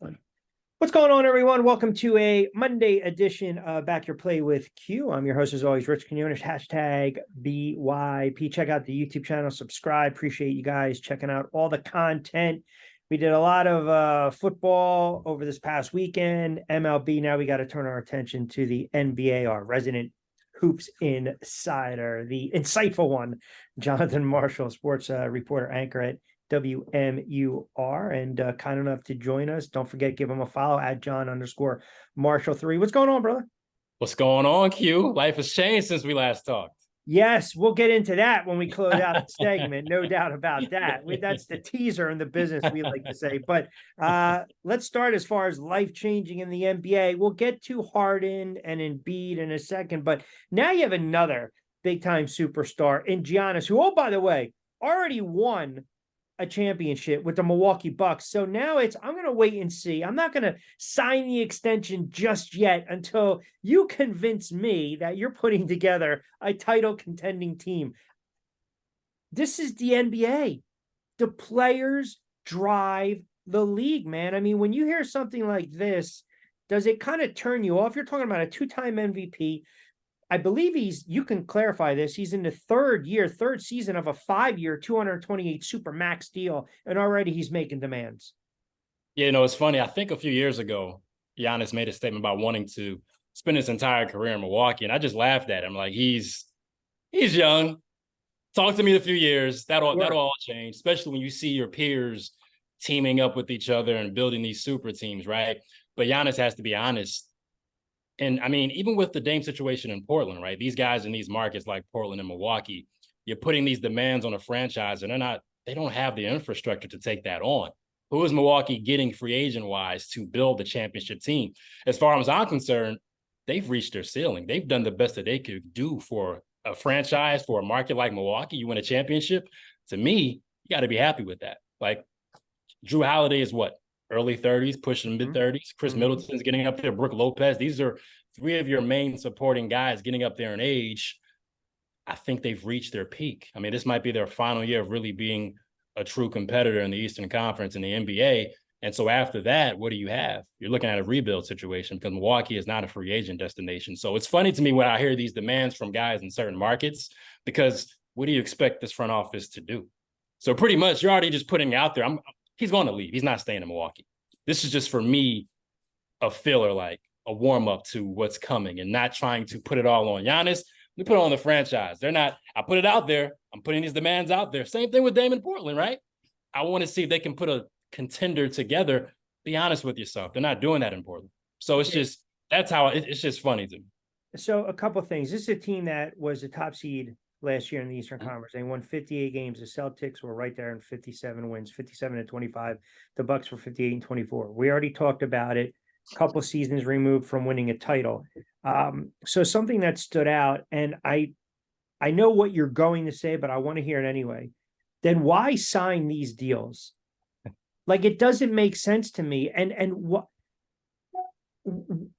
What's going on, everyone? Welcome to a Monday edition of Back Your Play with Q. I'm your host, as always, Rich Quinones, hashtag BYP. Check out the YouTube channel, subscribe. Appreciate you guys checking out all the content. We did a lot of football over this past weekend, MLB. Now we got to turn our attention to the NBA, our resident hoops insider, the insightful one, Jonathan Marshall, sports reporter, anchor at WMUR, and kind enough to join us. Don't forget, give him a follow at John_Marshall3. What's going on, brother? What's going on, Q? Life has changed since we last talked. Yes, we'll get into that when we close out the segment. No doubt about that. That's the teaser in the business, we like to say. But let's start as far as life-changing in the NBA. We'll get to Harden and Embiid in a second. But now you have another big-time superstar in Giannis, who, oh, by the way, already won a championship with the Milwaukee Bucks. So now I'm going to wait and see. I'm not going to sign the extension just yet until you convince me that you're putting together a title contending team. This is the NBA. The players drive the league, man. I mean, when you hear something like this, does it kind of turn you off? You're talking about a two-time MVP. I believe you can clarify this, he's in the third season of a 5-year, 228 super max deal, and already he's making demands. Yeah, it's funny. I think a few years ago, Giannis made a statement about wanting to spend his entire career in Milwaukee, and I just laughed at him. Like, he's young. Talk to me in a few years. That'll all change, especially when you see your peers teaming up with each other and building these super teams, right? But Giannis has to be honest. And I mean, even with the Dame situation in Portland, right? These guys in these markets like Portland and Milwaukee, you're putting these demands on a franchise and they don't have the infrastructure to take that on. Who is Milwaukee getting free agent wise to build the championship team? As far as I'm concerned, they've reached their ceiling. They've done the best that they could do for a franchise, for a market like Milwaukee. You win a championship. To me, you got to be happy with that. Like, Drew Holiday is what? Early 30s, pushing mid-30s. Chris Middleton's getting up there. Brook Lopez. These are three of your main supporting guys getting up there in age. I think they've reached their peak. I mean, this might be their final year of really being a true competitor in the Eastern Conference and the NBA. And so after that, what do you have? You're looking at a rebuild situation because Milwaukee is not a free agent destination. So it's funny to me when I hear these demands from guys in certain markets, because what do you expect this front office to do? So pretty much you're already just putting out there, he's going to leave. He's not staying in Milwaukee. This is just, for me, a filler, like a warm-up to what's coming, and not trying to put it all on Giannis. We put it on the franchise. I put it out there. I'm putting these demands out there. Same thing with Dame in Portland, right? I want to see if they can put a contender together. Be honest with yourself. They're not doing that in Portland. So it's just, it's just funny to me. So a couple of things. This is a team that was a top seed last year in the Eastern Conference. They won 58 games. The Celtics were right there in 57 wins, 57-25. The Bucks were 58-24. We already talked about it. A couple seasons removed from winning a title. So something that stood out, and I know what you're going to say, but I want to hear it anyway. Then why sign these deals? Like, it doesn't make sense to me. And what?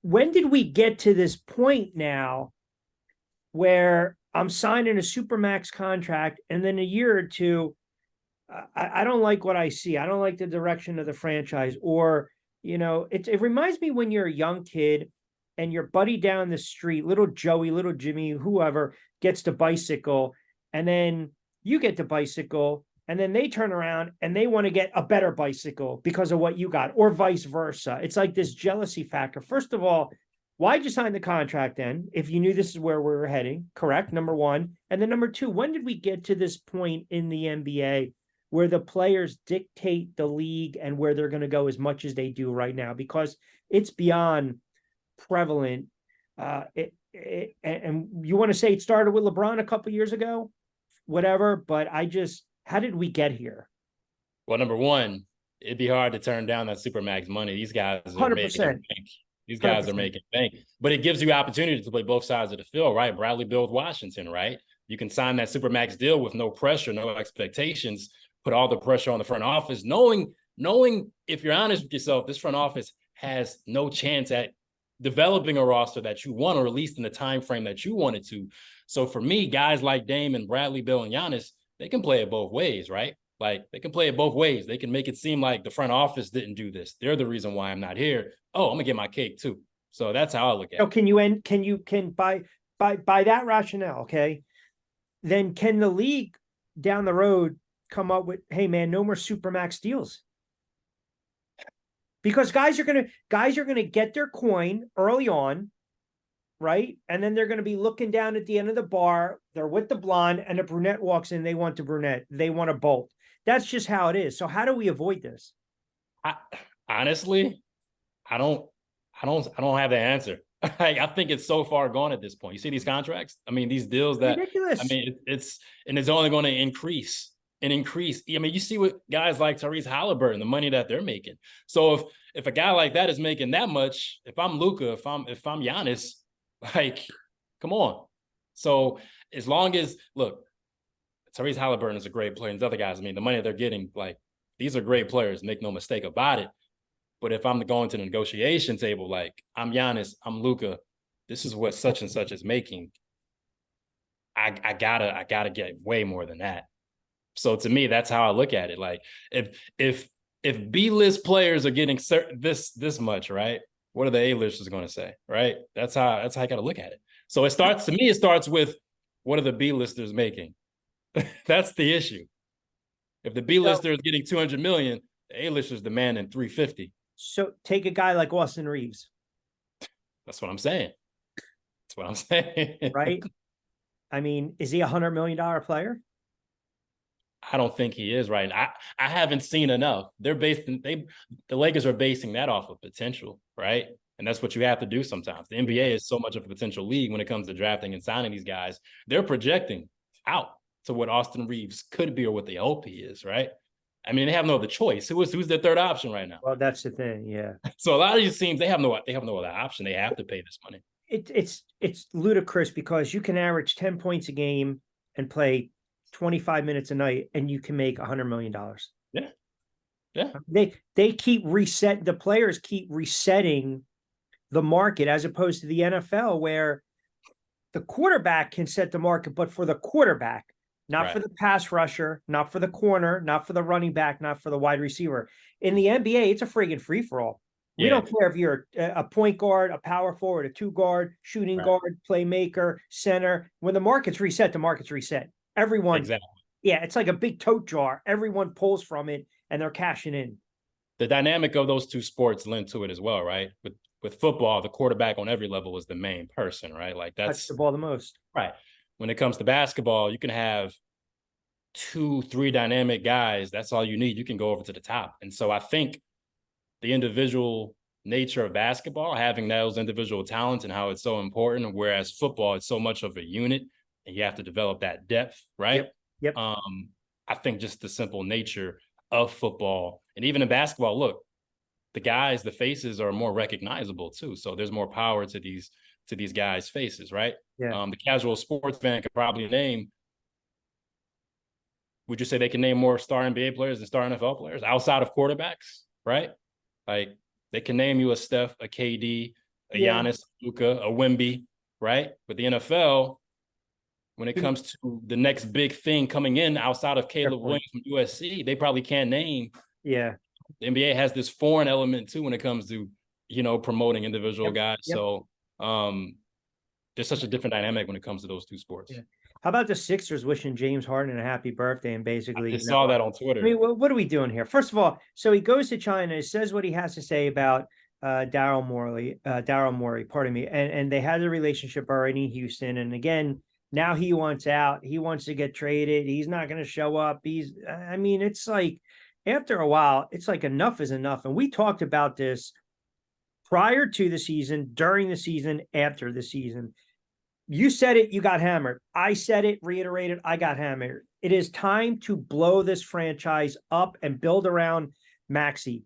When did we get to this point now where I'm signing a supermax contract, and then a year or two, I don't like what I see. I don't like the direction of the franchise. Or, it reminds me when you're a young kid and your buddy down the street, little Joey, little Jimmy, whoever, gets the bicycle, and then you get the bicycle, and then they turn around and they want to get a better bicycle because of what you got, or vice versa. It's like this jealousy factor. First of all, why'd you sign the contract then if you knew this is where we were heading? Correct, number one. And then number two, when did we get to this point in the NBA where the players dictate the league and where they're going to go as much as they do right now? Because it's beyond prevalent. And you want to say it started with LeBron a couple years ago? Whatever, but how did we get here? Well, number one, it'd be hard to turn down that Supermax money. These guys are 100%. Making bank. These guys 100%. Are making bank. But it gives you opportunity to play both sides of the field, right? Bradley Beal with Washington, right? You can sign that Supermax deal with no pressure, no expectations, put all the pressure on the front office, knowing if you're honest with yourself, this front office has no chance at developing a roster that you want, or at least in the time frame that you wanted to. So for me, guys like Dame and Bradley Beal and Giannis, they can play it both ways, right? Like, they can play it both ways. They can make it seem like the front office didn't do this. They're the reason why I'm not here. Oh, I'm gonna get my cake too. So that's how I look at So it. can by that rationale, okay, then can the league down the road come up with, hey man, no more supermax deals? Because guys are gonna get their coin early on, right? And then they're gonna be looking down at the end of the bar. They're with the blonde, and the brunette walks in. They want the brunette. They want a bolt. That's just how it is. So how do we avoid this? I, honestly, I don't, I don't have the answer. I think it's so far gone at this point. You see these contracts? I mean, these deals that, I Ridiculous. mean, it's only going to increase and increase. I mean, you see what guys like Tyrese Halliburton, the money that they're making. So if a guy like that is making that much, if I'm Luka, if I'm Giannis, like, come on. So as long as, look, Tyrese Halliburton is a great player, and these other guys, I mean, the money they're getting, like, these are great players. Make no mistake about it. But if I'm going to the negotiation table, like, I'm Giannis, I'm Luka, this is what such and such is making. I gotta get way more than that. So to me, that's how I look at it. Like, if B-list players are getting this much, right? What are the A-listers going to say, right? That's how I got to look at it. So it starts with, what are the B-listers making? That's the issue. If the B-lister is getting 200 million, the A-lister's demanding 350. So take a guy like Austin Reeves. That's what I'm saying. That's what I'm saying. Right? I mean, is he $100 million player? I don't think he is right. I haven't seen enough. The Lakers are basing that off of potential, right? And that's what you have to do sometimes. The NBA is so much of a potential league when it comes to drafting and signing these guys. They're projecting out to what Austin Reeves could be or what they hope he is, right? I mean, they have no other choice. Who's their third option right now? Well, that's the thing, yeah. So a lot of these teams, they have no other option. They have to pay this money. It's ludicrous because you can average 10 points a game and play 25 minutes a night, and you can make $100 million. Yeah. Yeah. They keep the players keep resetting the market, as opposed to the NFL, where the quarterback can set the market, but for the quarterback, not for the pass rusher, not for the corner, not for the running back, not for the wide receiver. In the NBA, it's a friggin' free for all. We don't care if you're a point guard, a power forward, a two guard, shooting guard, playmaker, center. When the market's reset, the market's reset. Everyone, yeah, it's like a big tote jar. Everyone pulls from it, and they're cashing in. The dynamic of those two sports lend to it as well, right? With football, the quarterback on every level is the main person, right? Like, that's touch the ball the most. Right. When it comes to basketball, you can have 2-3 dynamic guys. That's all you need. You can go over to the top. And so I think the individual nature of basketball, having those individual talents and how it's so important, whereas football, it's so much of a unit and you have to develop that depth, right? Yep. I think just the simple nature of football, and even in basketball, look, the faces are more recognizable too. So there's more power to these guys' faces, right? Yeah. The casual sports fan could probably name, would you say they can name more star NBA players than star NFL players outside of quarterbacks, right? Like, they can name you a Steph, a KD, a Giannis, Luka, a Wemby, right? But the NFL, when it comes to the next big thing coming in outside of Caleb Williams from USC, they probably can't name. Yeah. The NBA has this foreign element too when it comes to, promoting individual guys. So there's such a different dynamic when it comes to those two sports. Yeah. How about the Sixers wishing James Harden a happy birthday and basically I saw that on Twitter. I mean, what are we doing here? First of all, so he goes to China, says what he has to say about Daryl Morey, pardon me, and they had a relationship already in Houston. And again, now he wants out. He wants to get traded. He's not going to show up. It's like, after a while, it's like enough is enough. And we talked about this prior to the season, during the season, after the season. You said it, you got hammered. I said it, reiterated, I got hammered. It is time to blow this franchise up and build around Maxey.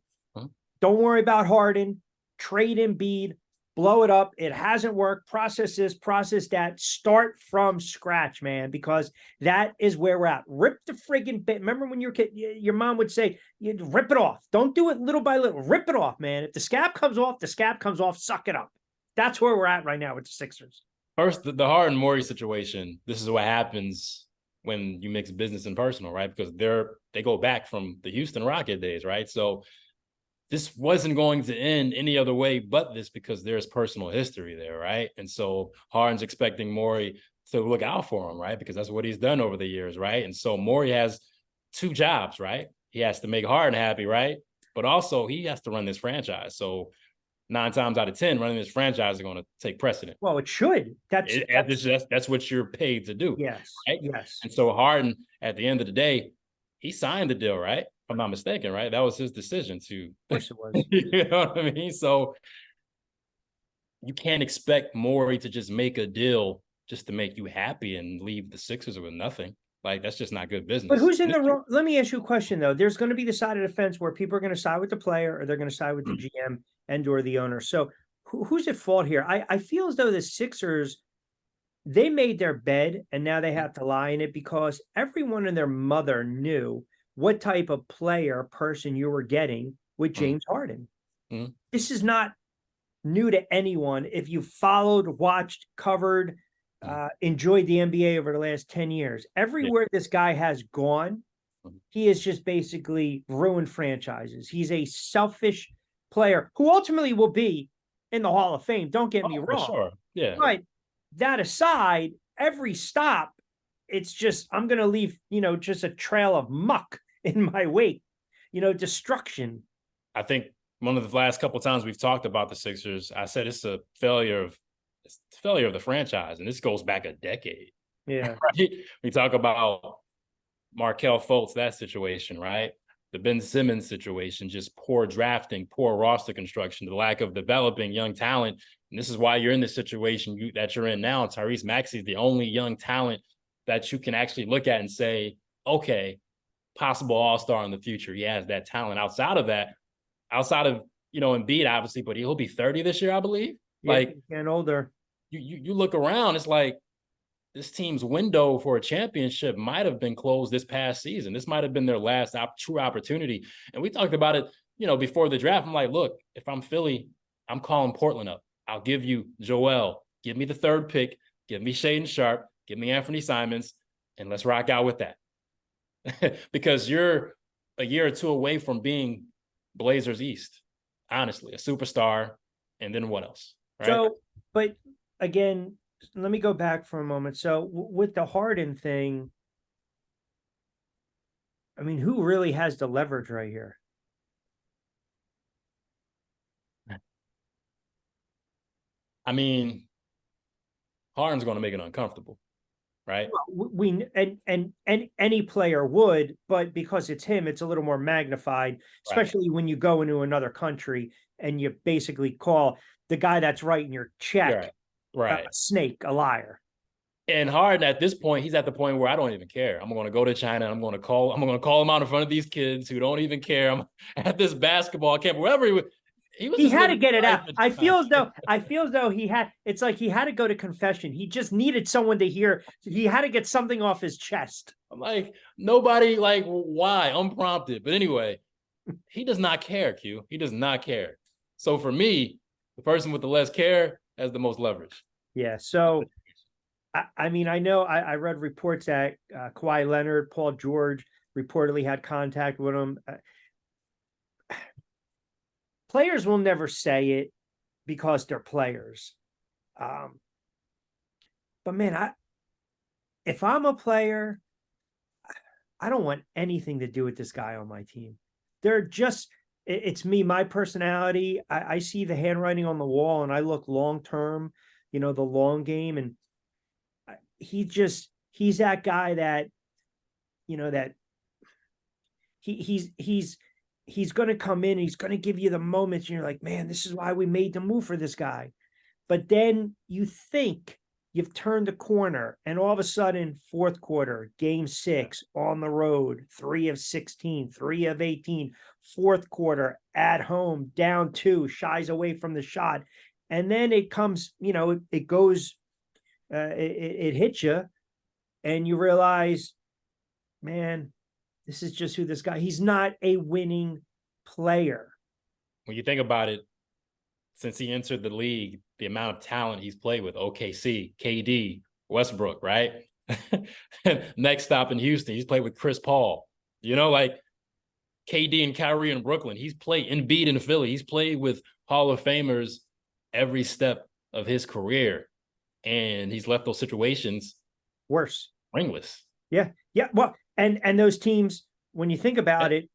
Don't worry about Harden. Trade Embiid. Blow it up. It hasn't worked. Process this, process that. Start from scratch, man, because that is where we're at. Rip the friggin' bit. Remember when you were kid, your mom would say, rip it off. Don't do it little by little. Rip it off, man. If the scab comes off, the scab comes off. Suck it up. That's where we're at right now with the Sixers. First, the Harden Morey situation. This is what happens when you mix business and personal, right? Because they go back from the Houston Rocket days, right? So this wasn't going to end any other way but this, because there's personal history there, right? And so Harden's expecting Morey to look out for him, right? Because that's what he's done over the years, right? And so Morey has two jobs, right? He has to make Harden happy, right? But also he has to run this franchise. So 9 times out of 10, running this franchise is going to take precedent. Well, it should. That's what you're paid to do, yes, right? yes. And so Harden, at the end of the day, he signed the deal, right? If I'm not mistaken, right? That was his decision to. Of course it was. You know what I mean? So you can't expect Morey to just make a deal just to make you happy and leave the Sixers with nothing. Like, that's just not good business. But who's in the wrong? Let me ask you a question, though. There's going to be the side of the fence where people are going to side with the player or they're going to side with the GM and or the owner. So who's at fault here? I feel as though the Sixers, they made their bed and now they have to lie in it, because everyone and their mother knew what type of player person you were getting with James Harden. This is not new to anyone. If you followed, watched, covered, enjoyed the NBA over the last 10 years, everywhere this guy has gone, he has just basically ruined franchises. He's a selfish player who ultimately will be in the Hall of Fame. Don't get me wrong. For sure. Yeah. But that aside, every stop, it's just, I'm going to leave, just a trail of muck in my wake, destruction. I think one of the last couple of times we've talked about the Sixers, I said it's a failure of the franchise, and this goes back a decade. Yeah. Right? We talk about Markelle Fultz, that situation, right? The Ben Simmons situation, just poor drafting, poor roster construction, the lack of developing young talent. And this is why you're in the situation that you're in now. Tyrese Maxey is the only young talent that you can actually look at and say, okay, possible all-star in the future. He has that talent. Outside of Embiid, obviously, but he'll be 30 this year, I believe. Yeah, like, getting older. You look around, it's like this team's window for a championship might have been closed this past season. This might have been their last true opportunity. And we talked about it, before the draft. I'm like, look, if I'm Philly, I'm calling Portland up. I'll give you Joel. Give me the 3rd pick. Give me Shaedon Sharpe. Give me Anthony Simons. And let's rock out with that. Because you're a year or two away from being Blazers East. Honestly, a superstar. And then what else? Right? So, but again, let me go back for a moment. So with the Harden thing, I mean, who really has the leverage right here? I mean, Harden's going to make it uncomfortable, right? And any player would, but because it's him, it's a little more magnified, especially when you go into another country and you basically call the guy that's writing your check a snake, a liar. And Harden, at this point, he's at the point where I don't even care. I'm going to go to China. I'm going to call him out in front of these kids who don't even care. I'm at this basketball camp, wherever he had to get it out. I feel as though he had, it's like he had to go to confession. He just needed someone to hear. He had to get something off his chest. I'm like, nobody, like, why? Unprompted. But anyway, he does not care, Q. He does not care. So for me, the person with the less care has the most leverage. Yeah. So, I mean, I know I read reports that Kawhi Leonard, Paul George reportedly had contact with him. Players will never say it because they're players. But man, if I'm a player, I don't want anything to do with this guy on my team. It's me, my personality. I see the handwriting on the wall and I look long-term, the long game. And he's that guy that, that he's going to come in, he's going to give you the moments and you're like, man, this is why we made the move for this guy. But then you think you've turned the corner and all of a sudden, 4th quarter, game 6 on the road, 3 of 16, 3 of 18, 4th quarter at home, down 2, shies away from the shot. And then it comes, it goes, it hits you and you realize, man, this is just who this guy, he's not a winning player. When you think about it, since he entered the league, the amount of talent he's played with, OKC, KD, Westbrook, right? Next stop in Houston, he's played with Chris Paul. You know, like KD and Kyrie in Brooklyn. He's played Embiid in Philly. He's played with Hall of Famers every step of his career. And he's left those situations worse, ringless. Yeah. Well, and those teams, when you think about it,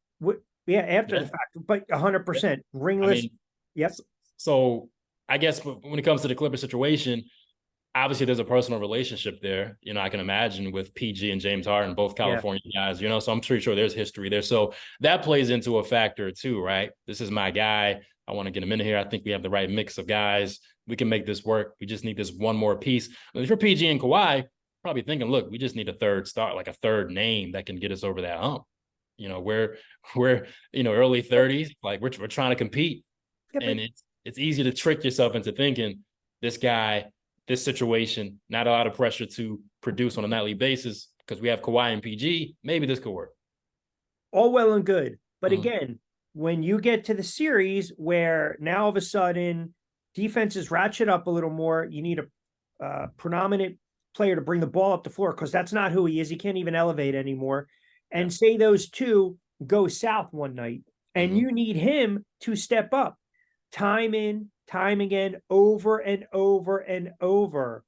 after the fact, but 100% ringless. I mean, yep. So I guess when it comes to the Clipper situation, obviously there's a personal relationship there. You know, I can imagine with PG and James Harden, both California guys, you know, so I'm pretty sure there's history there. So that plays into a factor too, right? This is my guy. I want to get him in here. I think we have the right mix of guys. We can make this work. We just need this one more piece. If you're PG and Kawhi, probably thinking, look, we just need a third star, like a third name that can get us over that hump. You know, we're you know, early 30s, like we're trying to compete. And it's easy to trick yourself into thinking this guy, this situation, not a lot of pressure to produce on a nightly basis because we have Kawhi and PG. Maybe this could work. All well and good. But again, when you get to the series where now all of a sudden defenses ratchet up a little more, you need a predominant player to bring the ball up the floor because that's not who he is. He can't even elevate anymore. And say those two go south one night and you need him to step up time in, time again, over and over and over.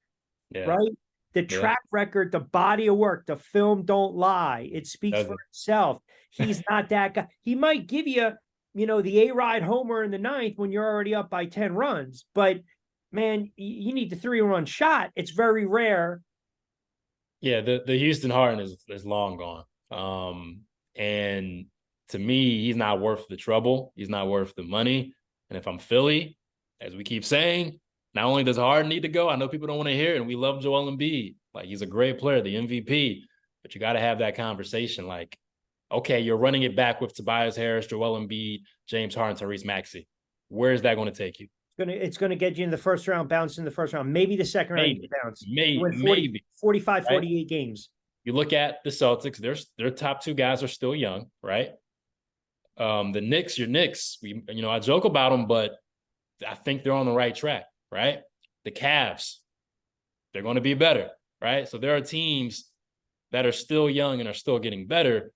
Right? The track record, the body of work, the film don't lie. It speaks for itself. He's not that guy. He might give you, you know, the A-Rod homer in the ninth when you're already up by 10 runs. But, man, you need the 3-run shot. It's very rare. Yeah, the Houston Harden is long gone. And to me, he's not worth the trouble. He's not worth the money. And if I'm Philly, as we keep saying, not only does Harden need to go, I know people don't want to hear it, and we love Joel Embiid. Like, he's a great player, the MVP, but you got to have that conversation. Like, okay, you're running it back with Tobias Harris, Joel Embiid, James Harden, Tyrese Maxey. Where is that going to take you? It's going to get you in the first round, bounce in the first round, maybe the second round, bounce. Maybe 45, 48 games. You look at the Celtics, their top two guys are still young, right? The Knicks, your Knicks, I joke about them, but I think they're on the right track, right? The Cavs, they're going to be better, right? So there are teams that are still young and are still getting better.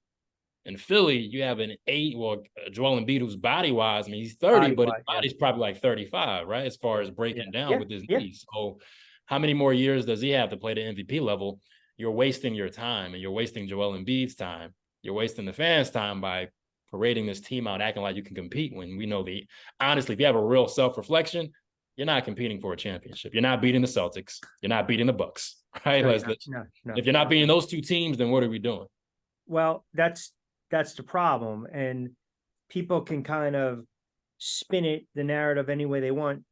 In Philly, you have Joel Embiid, who's body-wise, I mean, he's 30, but his body's probably like 35, right? As far as breaking down with his knees. So how many more years does he have to play the MVP level? You're wasting your time, and you're wasting Joel Embiid's time. You're wasting the fans' time by parading this team out, acting like you can compete when we know honestly, if you have a real self-reflection, you're not competing for a championship. You're not beating the Celtics. You're not beating the Bucks, right? No. If you're not beating those two teams, then what are we doing? Well, that's the problem. And people can kind of spin it, the narrative, any way they want,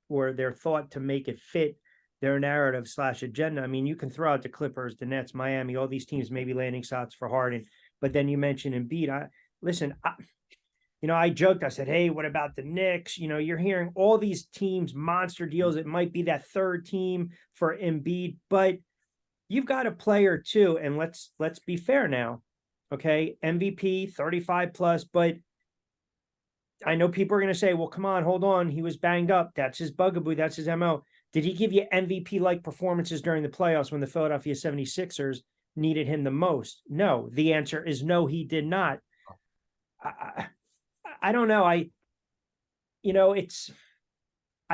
or their thought to make it fit their narrative / agenda. I mean, you can throw out the Clippers, the Nets, Miami, all these teams may be landing shots for Harden. But then you mentioned Embiid. I joked. I said, hey, what about the Knicks? You know, you're hearing all these teams, monster deals. It might be that third team for Embiid, but you've got a player too. And let's be fair now. Okay, MVP, 35 plus, but I know people are going to say, well, come on, hold on. He was banged up. That's his bugaboo. That's his MO. Did he give you MVP-like performances during the playoffs when the Philadelphia 76ers needed him the most? No. The answer is no, he did not. I don't know. I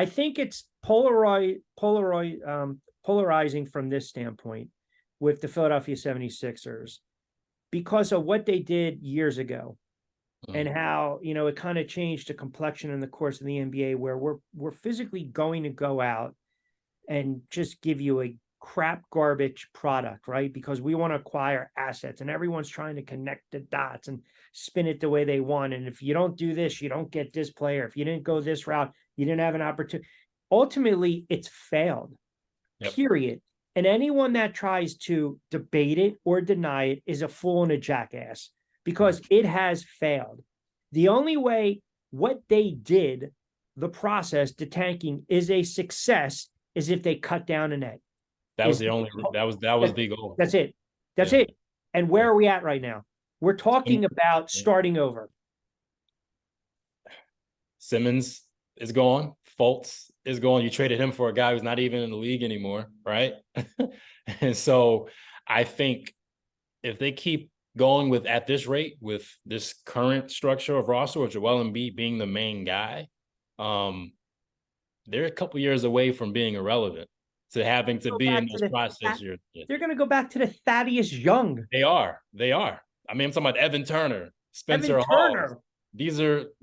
think it's polarizing from this standpoint with the Philadelphia 76ers because of what they did years ago. And how, it kind of changed the complexion in the course of the NBA where we're physically going to go out and just give you a crap garbage product, right? Because we want to acquire assets and everyone's trying to connect the dots and spin it the way they want. And if you don't do this, you don't get this player. If you didn't go this route, you didn't have an opportunity. Ultimately, it's failed, period. And anyone that tries to debate it or deny it is a fool and a jackass. Because it has failed. The only way what they did, the process, the tanking, is a success is if they cut down a net. That was the goal. That's it. That's it. And where are we at right now? We're talking about starting over. Simmons is gone. Fultz is gone. You traded him for a guy who's not even in the league anymore, right? And so I think if they keep going with at this rate with this current structure of roster with Joel Embiid being the main guy, they're a couple years away from being irrelevant to having to Go be in back to those the process years. they're going to go back to the Thaddeus Young, They are. They are. I mean, I'm talking about Evan Turner, Evan Spencer Hall. Turner,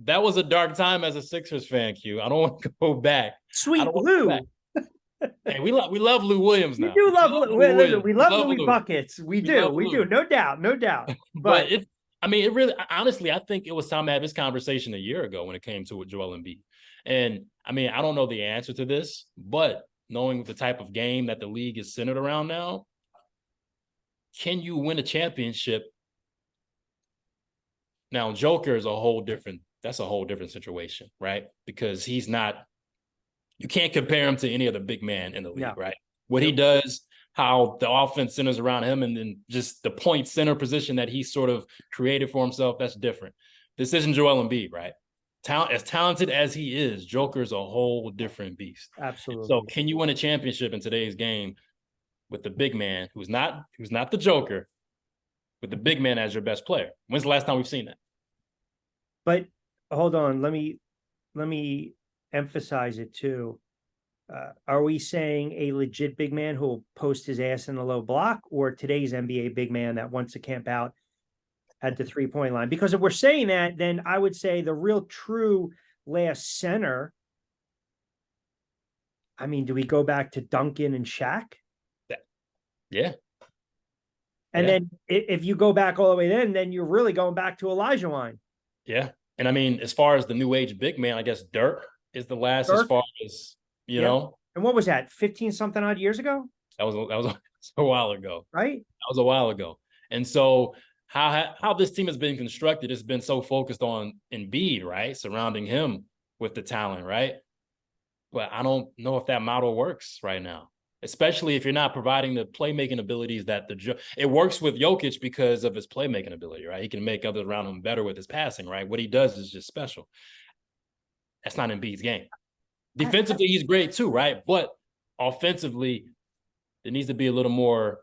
That was a dark time as a Sixers fan, Q. I don't want to go back. I Sweet don't want to go back. Lou. Hey, we love Lou Williams You now. do We love love Lou. Lou Listen, Williams. we We love love Louis Lou. buckets. We We love do, Lou. no doubt, no doubt. But it really, honestly, I think it was time to have this conversation a year ago when it came to Joel Embiid. And I mean, I don't know the answer to this, but knowing the type of game that the league is centered around now, can you win a championship? Now, Joker is that's a whole different situation, right? Because you can't compare him to any other big man in the league, right? What he does, how the offense centers around him, and then just the point center position that he sort of created for himself, that's different. This isn't Joel Embiid, right? As talented as he is, Joker's a whole different beast. Absolutely. So can you win a championship in today's game with the big man who's not the Joker, with the big man as your best player? When's the last time we've seen that? But hold on, let me emphasize it too. Are we saying a legit big man who will post his ass in the low block, or today's NBA big man that wants to camp out at the 3-point line? Because if we're saying that, then I would say the real true last center. I mean, do we go back to Duncan and Shaq? Yeah. And then if you go back all the way then you're really going back to Elijah Wine. Yeah. And I mean, as far as the new age big man, I guess Dirk is the last as far as, you know. And what was that, 15 something odd years ago? That was a while ago. Right? That was a while ago. And so how this team has been constructed has been so focused on Embiid, right? Surrounding him with the talent, right? But I don't know if that model works right now, especially if you're not providing the playmaking abilities that it works with Jokic because of his playmaking ability, right? He can make others around him better with his passing, right? What he does is just special. That's not Embiid's game. Defensively, he's great too, right? But offensively, there needs to be a little more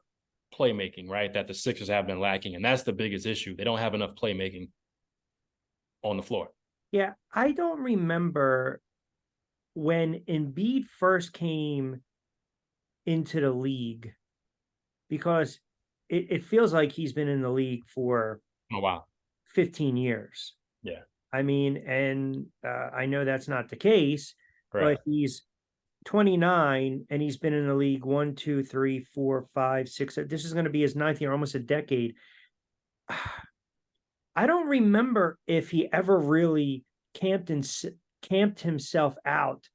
playmaking, right? That the Sixers have been lacking. And that's the biggest issue. They don't have enough playmaking on the floor. Yeah, I don't remember when Embiid first came into the league, because it feels like he's been in the league for 15 years. Yeah. I mean, and I know that's not the case, right. But he's 29 and he's been in the league 1, 2, 3, 4, 5, 6. This is going to be his 9th year, almost a decade. I don't remember if he ever really camped himself out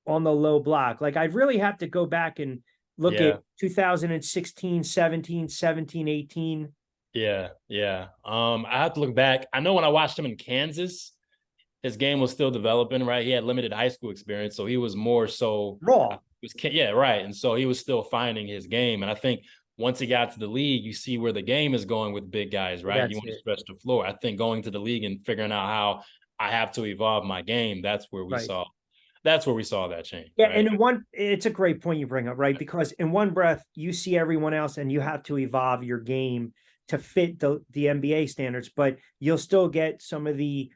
on the low block. Like, I really have to go back and look at 2016, 17, 17, 18. Yeah. I have to look back. I know when I watched him in Kansas, his game was still developing, right? He had limited high school experience, so he was more so raw. Right. And so he was still finding his game. And I think once he got to the league, you see where the game is going with big guys, right? You want to stretch the floor. I think going to the league and figuring out how I have to evolve my game, that's where we saw that change. Yeah, right? And it's a great point you bring up, right? Because in one breath, you see everyone else and you have to evolve your game to fit the NBA standards, but you'll still get some of the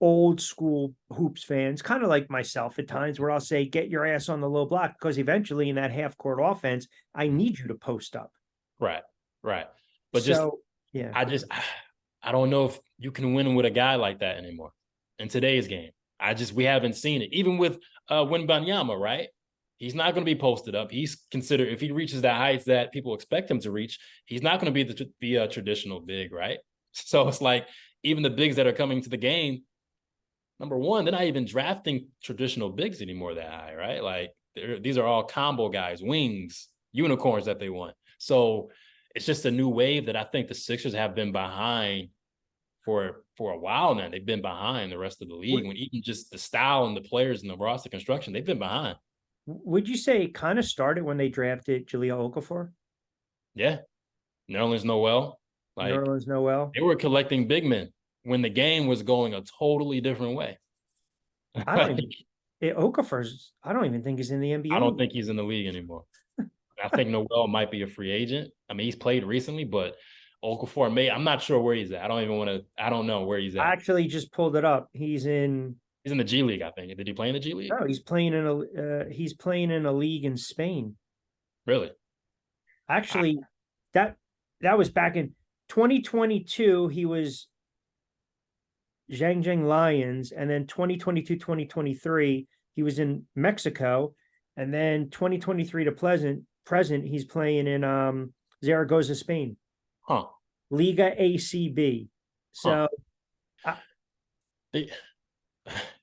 old school hoops fans, kind of like myself at times, where I'll say, get your ass on the low block, because eventually in that half court offense, I need you to post up. Right. But I don't know if you can win with a guy like that anymore in today's game. We haven't seen it. Even with Wembanyama, right? He's not going to be posted up. He's considered, if he reaches the heights that people expect him to reach, he's not going to be the traditional big, right? So it's like, even the bigs that are coming to the game, number one, they're not even drafting traditional bigs anymore that high, right? Like, these are all combo guys, wings, unicorns that they want. So it's just a new wave that I think the Sixers have been behind for a while now. They've been behind the rest of the league, when even just the style and the players and the roster construction, they've been behind. Would you say it kind of started when they drafted Jahlil Okafor? Yeah. Nerlens Noel. Nerlens Noel. They were collecting big men when the game was going a totally different way. Okafor's, I don't even think he's in the NBA. I don't think he's in the league anymore. I think Noel might be a free agent. I mean, he's played recently, but Okafor may. I'm not sure where he's at. I don't know where he's I at. actually just pulled it up. He's in. He's in the G League, I think. Did he play in the G League? No, he's playing in a league in Spain. Really? Actually, that that was back in 2022. He was Zhangjiang Lions, and then 2022, 2023, he was in Mexico, and then 2023 to present, he's playing in Zaragoza, Spain, Huh. Liga ACB. Huh. So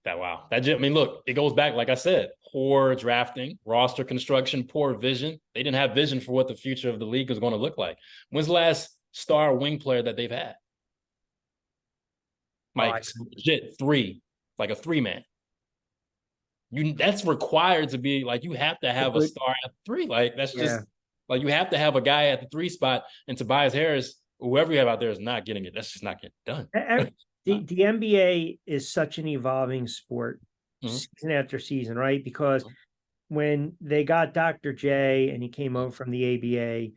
Wow. I mean, look, it goes back, like I said, poor drafting, roster construction, poor vision. They didn't have vision for what the future of the league was going to look like. When's the last star wing player that they've had? Like legit three, like a 3-man. That's required to be like, you have to have a star at 3. Like that's just like, you have to have a guy at the 3 spot, and Tobias Harris, whoever you have out there, is not getting it. That's just not getting done. The NBA is such an evolving sport, season after season, right? Because when they got Dr. J and he came over from the ABA,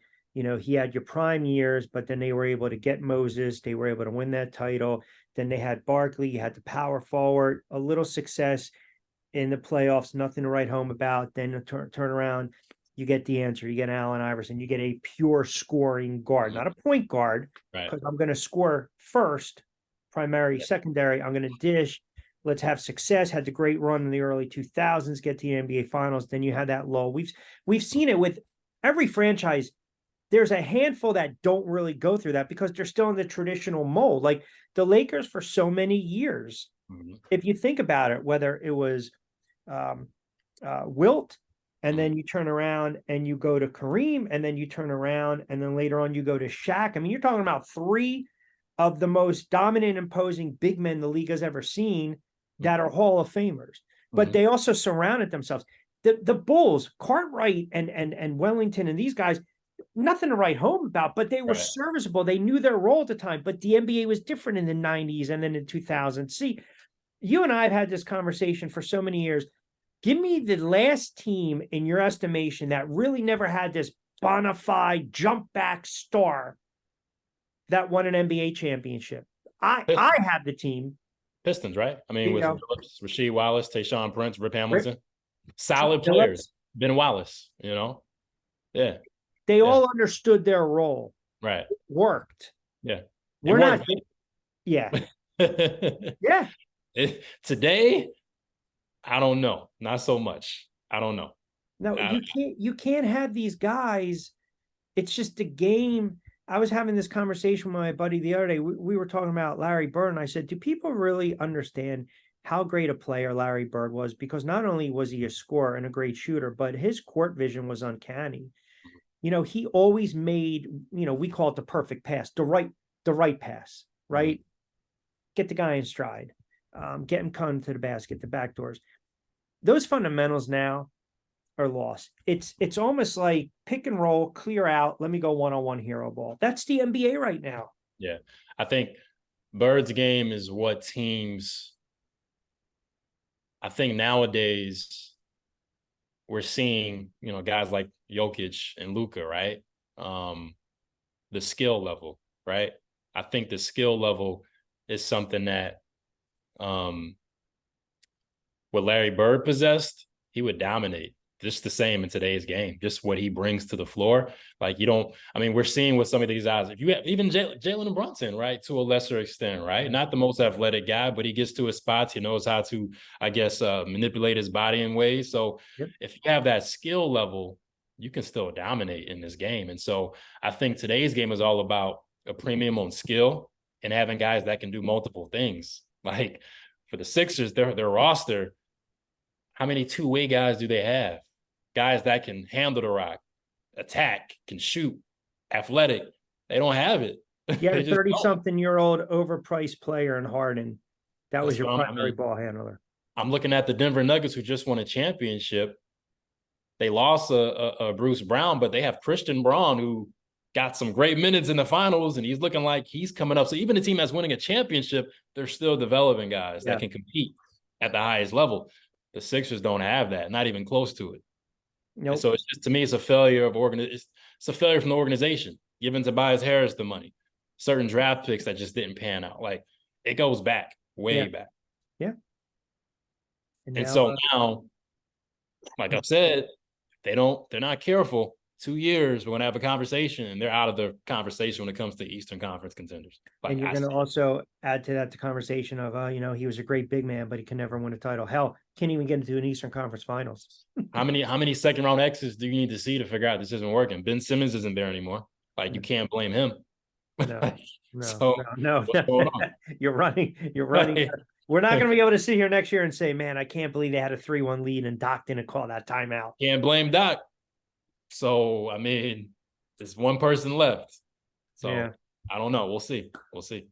he had your prime years, but then they were able to get Moses. They were able to win that title. Then they had Barkley. You had the power forward, a little success in the playoffs, nothing to write home about. Then the turn around, you get the answer. You get Allen Iverson. You get a pure scoring guard, not a point guard, because I'm going to score first, primary, secondary. I'm going to dish. Let's have success. Had the great run in the early 2000s, get to the NBA Finals. Then you had that lull. We've seen it with every franchise. There's a handful that don't really go through that because they're still in the traditional mold. Like the Lakers for so many years. If you think about it, whether it was Wilt, and then you turn around and you go to Kareem, and then you turn around and then later on you go to Shaq. I mean, you're talking about 3 of the most dominant, imposing big men the league has ever seen that are Hall of Famers. But they also surrounded themselves. The Bulls, Cartwright and Wellington and these guys, nothing to write home about, but they were serviceable. They knew their role at the time. But the NBA was different in the 90s and then in 2000. See, you and I have had this conversation for so many years. Give me the last team in your estimation that really never had this bona fide jump back star that won an NBA championship. I have the team. Pistons, right? I mean, with Phillips, Rasheed Wallace, Tayshaun Prince, Rip Hamilton, solid Phillips, players. Ben Wallace, yeah. They all understood their role. Right. It worked. Yeah. We're not. Yeah. Yeah. Today, I don't know. Not so much. I don't know. No, you can't have these guys. It's just a game. I was having this conversation with my buddy the other day. We were talking about Larry Bird, and I said, do people really understand how great a player Larry Bird was? Because not only was he a scorer and a great shooter, but his court vision was uncanny. He always made, we call it the perfect pass, the right pass, right? Get the guy in stride, get him coming to the basket, the back doors. Those fundamentals now are lost. It's almost like pick and roll, clear out, let me go one-on-one hero ball. That's the NBA right now. Yeah. I think Bird's game is what teams, I think nowadays we're seeing, guys like Jokic and Luka, right? The skill level, right? I think the skill level is something that what Larry Bird possessed, he would dominate. Just the same in today's game, just what he brings to the floor. Like we're seeing with some of these guys, if you have even Jalen Brunson, right, to a lesser extent, right? Not the most athletic guy, but he gets to his spots. He knows how to, I guess, manipulate his body in ways. So if you have that skill level, you can still dominate in this game. And so I think today's game is all about a premium on skill and having guys that can do multiple things. Like for the Sixers, their roster, how many two-way guys do they have? Guys that can handle the rock, attack, can shoot, athletic. They don't have it. You had a 30-something-year-old overpriced player in Harden. That was your primary ball handler. I'm looking at the Denver Nuggets, who just won a championship. They lost a Bruce Brown, but they have Christian Braun, who got some great minutes in the finals, and he's looking like he's coming up. So even the team that's winning a championship, they're still developing guys that can compete at the highest level. The Sixers don't have that, not even close to it. And Nope. so it's just, to me, it's a failure of it's a failure from the organization, giving Tobias Harris the money, certain draft picks that just didn't pan out. Like, it goes back, way Yeah. back. Yeah. And And now, so now, like I said, they're not careful. 2 years, we're gonna have a conversation, and they're out of the conversation when it comes to Eastern Conference contenders. Like, and you're I going to see. also add to that the conversation of, he was a great big man, but he can never win a title. Hell, can't even get into an Eastern Conference Finals. How many second round exits do you need to see to figure out this isn't working? Ben Simmons isn't there anymore. Like, you can't blame him. No, no, So no, no, what's no. going on? You're running. You're running. We're not going to be able to sit here next year and say, man, I can't believe they had a 3-1 lead and Doc didn't call that timeout. Can't blame Doc. So, I mean, there's one person left. So Yeah. I don't know. We'll see. We'll see.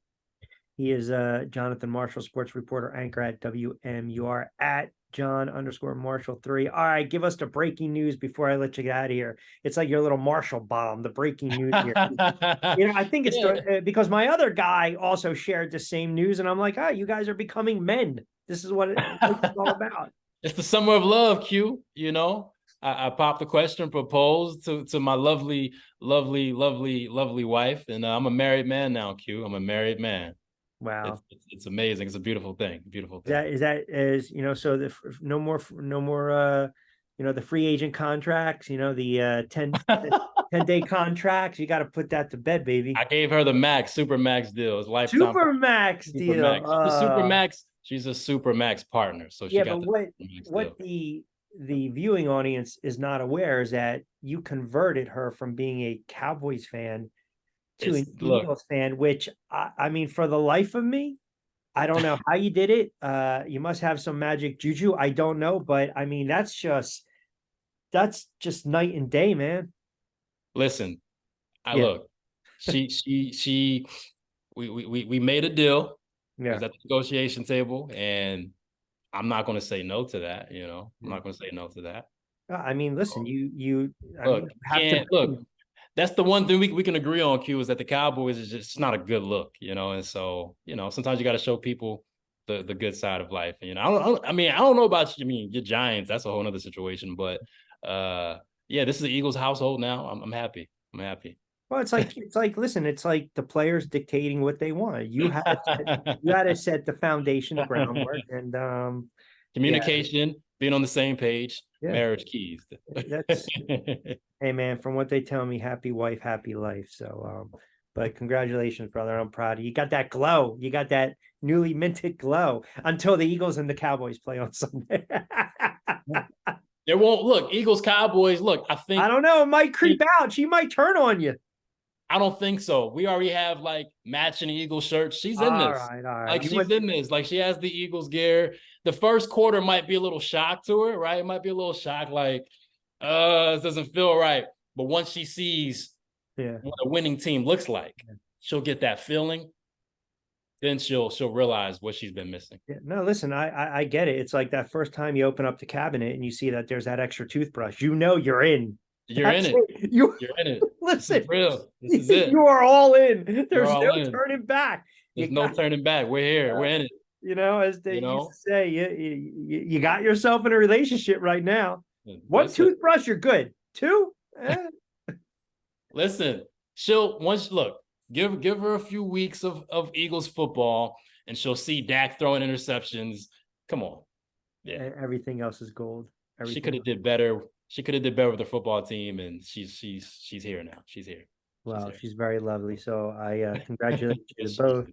He is Jonathan Marshall, sports reporter, anchor at WMUR at John_Marshall3. All right, give us the breaking news before I let you get out of here. It's like your little Marshall bomb, the breaking news here. I think it's because my other guy also shared the same news, and I'm like, you guys are becoming men. This is what it's all about. It's the summer of love, Q. I popped the question, proposed to my lovely, lovely, lovely, lovely wife, and I'm a married man now, Q. I'm a married man. Wow. It's amazing. It's a beautiful thing. Beautiful thing. So no more the free agent contracts, the 10-day contracts. You got to put that to bed, baby. I gave her the max, super max deal. It's lifetime. Super max super deal. Max. Super max. She's a super max partner. So she got but what the viewing audience is not aware is that you converted her from being a Cowboys fan to an Eagles fan, which I mean, for the life of me, I don't know how you did it. You must have some magic juju. I don't know, but I mean, that's just night and day, man. Listen, look, we made a deal. It was at the negotiation table, and I'm not going to say no to that. I'm not going to say no to that. I mean, listen, look, that's the one thing we can agree on, Q, is that the Cowboys is just not a good look, and so, sometimes you got to show people the good side of life. I don't know about you. I mean, your Giants, that's a whole nother situation, but this is the Eagles household now. I'm happy. I'm happy. Well, it's like, listen, it's like the players dictating what they want. You had to set the foundation, the groundwork, and communication, being on the same page, marriage keys. Hey man, from what they tell me, happy wife, happy life. So, but congratulations, brother. I'm proud of you. You got that glow. You got that newly minted glow until the Eagles and the Cowboys play on Sunday. It won't look. Eagles, Cowboys. Look, I don't know. It might creep out. She might turn on you. I don't think so. We already have like matching Eagles shirts. She's in this. All right. Like, she's in this. Like, she has the Eagles gear. The first quarter might be a little shock to her, right? It might be a little shock, like, this doesn't feel right. But once she sees what a winning team looks like, she'll get that feeling. Then she'll realize what she's been missing. Yeah, no, listen, I get it. It's like that first time you open up the cabinet and you see that there's that extra toothbrush. You're in. You're in it. You're in it. Listen, this is real. This is it. You are all in. There's no turning back. There's no turning back. We're here. We're in it. As they used to say, you got yourself in a relationship right now. One toothbrush, you're good. 2? Listen, give her a few weeks of Eagles football, and she'll see Dak throwing interceptions. Come on. Yeah. Everything else is gold. She could have did better. She could have did better with the football team, and she's here now. She's here. Wow, she's very lovely. So I congratulate you both,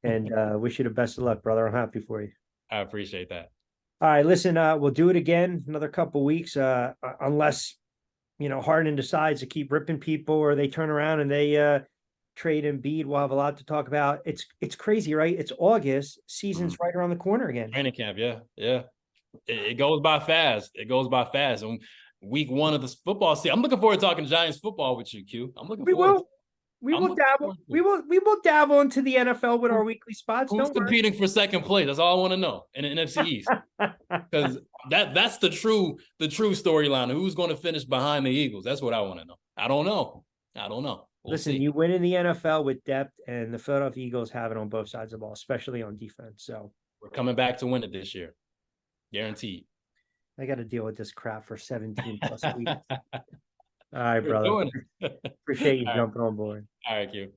and wish you the best of luck, brother. I'm happy for you. I appreciate that. All right, listen, we'll do it again another couple weeks, unless Harden decides to keep ripping people, or they turn around and they trade Embiid. We'll have a lot to talk about. It's crazy, right? It's August, season's right around the corner again. Training camp, yeah. It goes by fast. And week 1 of the football season, I'm looking forward to talking Giants football with you, Q. I'm looking forward. We will dabble. We will dabble into the NFL with our weekly spots. Who's competing for second place? That's all I want to know in the NFC East. Because that's the true storyline. Who's going to finish behind the Eagles? That's what I want to know. I don't know. We'll Listen, see. you win in the NFL with depth, and the Philadelphia Eagles have it on both sides of the ball, especially on defense. So we're coming back to win it this year, guaranteed. I got to deal with this crap for 17 plus weeks. All right, We're brother. doing it. Appreciate you All right. jumping on board. All right, Q.